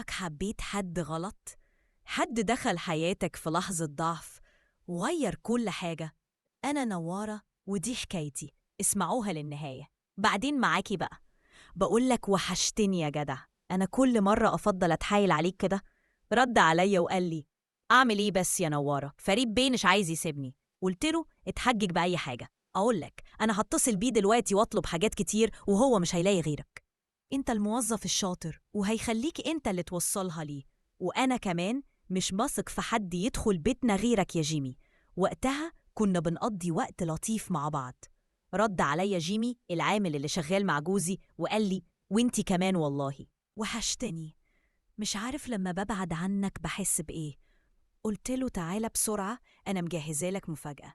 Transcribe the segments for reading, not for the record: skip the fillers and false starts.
عمرك حبيت حد غلط؟ حد دخل حياتك في لحظة ضعف وغير كل حاجة؟ أنا نوارة ودي حكايتي، اسمعوها للنهاية. بعدين معاكي بقى. بقولك وحشتني يا جدع، أنا كل مرة أفضل أتحايل عليك كده. رد عليا وقال لي أعمل إيه بس يا نوارة، فريد بيه مش عايز يسيبني. قلت له اتحجج بأي حاجة. أقولك أنا هتصل بيه دلوقتي وأطلب حاجات كتير وهو مش هيلاقي غيرك. انت الموظف الشاطر وهيخليك انت اللي توصلها ليه، وانا كمان مش بثق في حد يدخل بيتنا غيرك يا جيمي. وقتها كنا بنقضي وقت لطيف مع بعض. رد عليا جيمي العامل اللي شغال مع جوزي وقال لي وانتي كمان والله وحشتني. مش عارف لما ببعد عنك بحس بايه. قلت له تعالى بسرعة، انا مجهزالك مفاجأة.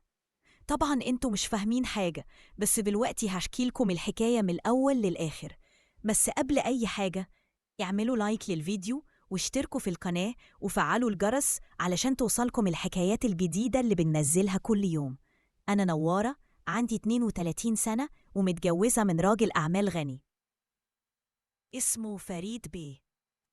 طبعا انتوا مش فاهمين حاجة، بس دلوقتي هحكيلكم الحكاية من الأول للآخر. بس قبل أي حاجة اعملوا لايك للفيديو واشتركوا في القناة وفعلوا الجرس علشان توصلكم الحكايات الجديدة اللي بننزلها كل يوم. أنا نوارة، عندي 32 سنة ومتجوزة من راجل أعمال غني اسمه فريد بيه.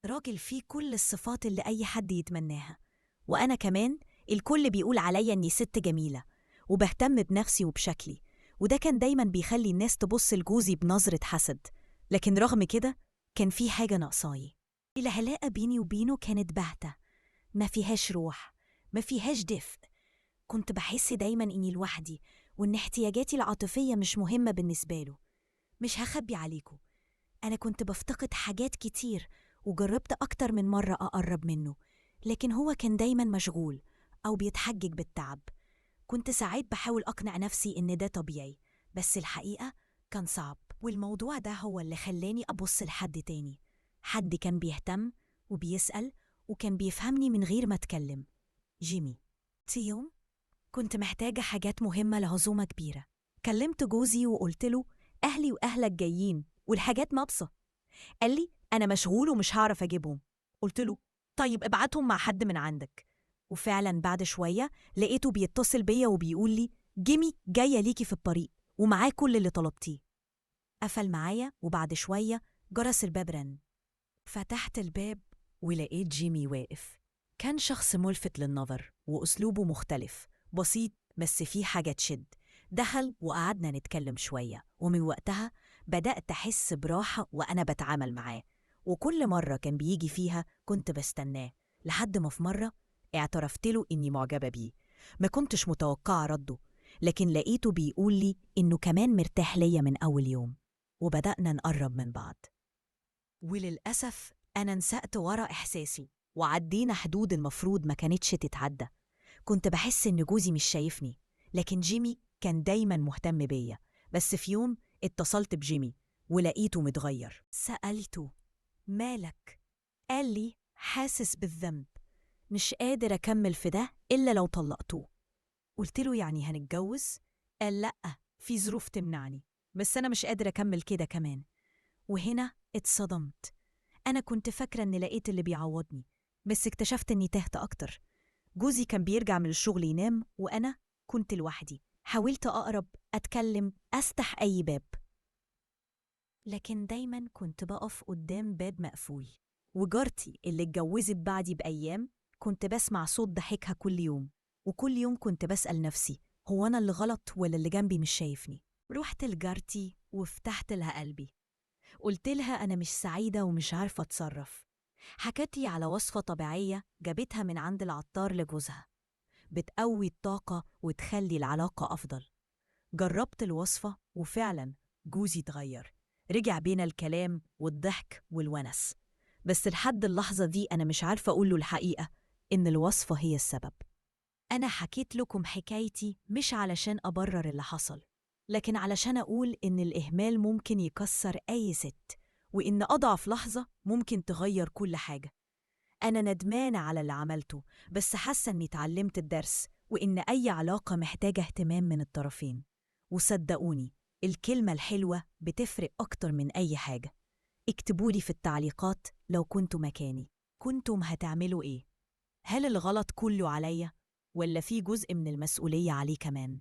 راجل فيه كل الصفات اللي أي حد يتمناها، وأنا كمان الكل بيقول عليا إني ست جميلة وبهتم بنفسي وبشكلي، وده كان دايما بيخلي الناس تبص لجوزي بنظرة حسد. لكن رغم كده كان في حاجة ناقصاي. العلاقة بيني وبينه كانت باهتة، ما فيهاش روح، ما فيهاش دفء. كنت بحس دايما إني لوحدي وإن احتياجاتي العاطفية مش مهمة بالنسبة له. مش هخبي عليكم، أنا كنت بفتقد حاجات كتير وجربت أكتر من مرة أقرب منه، لكن هو كان دايما مشغول أو بيتحجج بالتعب. كنت ساعات بحاول أقنع نفسي إن ده طبيعي، بس الحقيقة كان صعب. والموضوع ده هو اللي خلاني أبص لحد تاني، حد كان بيهتم وبيسأل وكان بيفهمني من غير ما أتكلم. جيمي. في يوم كنت محتاجة حاجات مهمة لعزومة كبيرة. كلمت جوزي وقلت له أهلي وأهلك جايين والحاجات ناقصة. قال لي أنا مشغول ومش هعرف أجيبهم. قلت له طيب ابعتهم مع حد من عندك. وفعلا بعد شوية لقيته بيتصل بيا وبيقول لي جيمي جاية ليكي في الطريق ومعاه كل اللي طلبتيه. قفل معايا وبعد شوية جرس الباب رن. فتحت الباب ولقيت جيمي واقف. كان شخص ملفت للنظر وأسلوبه مختلف، بسيط بس فيه حاجة تشد. دخل وقعدنا نتكلم شوية، ومن وقتها بدأت أحس براحة وأنا بتعامل معاه. وكل مرة كان بيجي فيها كنت بستناه، لحد ما في مرة اعترفت له إني معجبة بيه. ما كنتش متوقعة رده، لكن لقيته بيقول لي إنه كمان مرتاح ليا من أول يوم، وبدأنا نقرب من بعض. وللأسف أنا نسقت ورا إحساسي وعدينا حدود المفروض ما كانتش تتعدى. كنت بحس إن جوزي مش شايفني، لكن جيمي كان دايما مهتم بيا. بس في يوم اتصلت بجيمي ولقيته متغير. سألته مالك؟ قال لي حاسس بالذنب، مش قادر أكمل في ده إلا لو طلقته. قلت له يعني هنتجوز؟ قال لأ، في ظروف تمنعني، بس أنا مش قادر أكمل كده كمان. وهنا اتصدمت. أنا كنت فاكرة إني لقيت اللي بيعوضني، بس اكتشفت إني تهت أكتر. جوزي كان بيرجع من الشغل ينام وأنا كنت لوحدي. حاولت أقرب، أتكلم، أفتح أي باب، لكن دايما كنت بقف قدام باب مقفول. وجارتي اللي اتجوزت بعدي بأيام كنت بسمع صوت ضحكها كل يوم، وكل يوم كنت بسأل نفسي هو أنا اللي غلط ولا اللي جنبي مش شايفني؟ رحت لجارتي وفتحت لها قلبي. قلت لها أنا مش سعيدة ومش عارفة أتصرف. حكت لي على وصفة طبيعية جابتها من عند العطار لجوزها، بتقوي الطاقة وتخلي العلاقة أفضل. جربت الوصفة وفعلا جوزي اتغير، رجع بينا الكلام والضحك والونس. بس لحد اللحظة دي أنا مش عارفة أقوله الحقيقة إن الوصفة هي السبب. أنا حكيت لكم حكايتي مش علشان أبرر اللي حصل، لكن علشان أقول إن الإهمال ممكن يكسر أي ست، وإن أضعف لحظة ممكن تغير كل حاجة. أنا ندمانة على اللي عملته، بس حاسة إني اتعلمت الدرس، وإن أي علاقة محتاجة اهتمام من الطرفين. وصدقوني الكلمة الحلوة بتفرق أكتر من أي حاجة. اكتبولي في التعليقات لو كنتوا مكاني كنتم هتعملوا إيه؟ هل الغلط كله عليا؟ ولا في جزء من المسؤولية عليه كمان؟